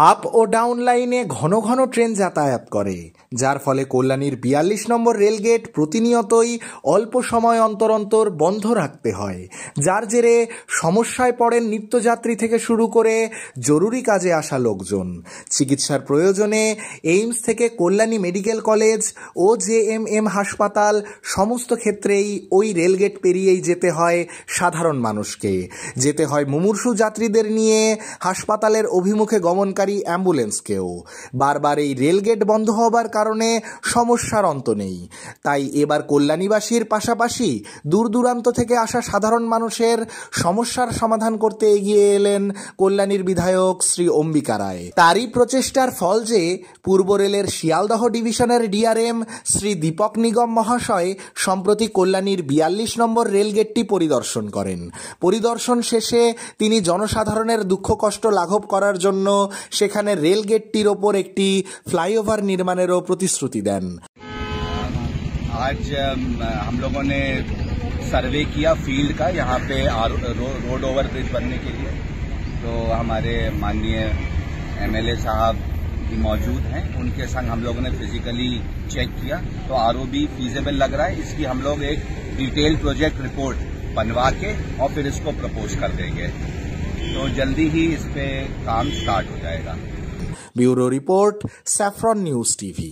Up ও down লাইনে ঘন ঘন ট্রেন যাতায়াত করে, যার ফলে কল্যাণীর ৪২ নম্বর রেলগেট প্রতিনিয়তই অল্প সময় অন্তর অন্তর বন্ধ রাখতে হয়, যার জেরে সমস্যায় পড়েন নিত্যযাত্রী থেকে শুরু করে জরুরি কাজে আসা লোকজন। চিকিৎসার প্রয়োজনে এইমস থেকে কল্যাণী মেডিকেল কলেজ ও জেএমএম হাসপাতাল সমস্ত ক্ষেত্রেই ওই রেলগেট পেরিয়েই যেতে হয় সাধারণ মানুষকে। যেতে হয় মুমূর্ষু যাত্রীদের নিয়ে হাসপাতালের অভিমুখে গমনকারী অ্যাম্বুলেন্সকেও। বারবার এই রেলগেট বন্ধ হবার কারণে সমস্যার অন্ত নেই। তাই এবার কল্যাণীবাসীর পাশাপাশি দূর দূরান্ত থেকে আসা সাধারণ মানুষের সমস্যার সমাধান করতে এগিয়ে এলেন কল্যাণীর বিধায়ক শ্রী অম্বিকা রায়। তারই প্রচেষ্টার ফল যে পূর্ব রেলের শিয়ালদহ ডিভিশনের ডিআরএম শ্রী দীপক নিগম মহাশয় সম্প্রতি কল্যাণীর ৪২ নম্বর রেলগেটটি পরিদর্শন করেন। পরিদর্শন শেষে তিনি জনসাধারণের দুঃখ কষ্ট লাঘব করার জন্য সেখানে রেলগেটটির ওপর একটি ফ্লাইওভার নির্মাণেরও প্রতিশ্রুতি দেন। आज हम लोगों ने सर्वे किया फील्ड का यहाँ पे रोड ओवर ब्रिज बनने के लिए, तो हमारे माननीय एमएलए साहब भी मौजूद हैं, उनके संग हम लोगों ने फिजिकली चेक किया तो आरओबी फीजेबल लग रहा है। इसकी हम लोग एक डिटेल प्रोजेक्ट रिपोर्ट बनवा के और फिर इसको प्रपोज कर देंगे, तो जल्दी ही इस पे काम स्टार्ट हो जाएगा। Bureau report, saffron news TV.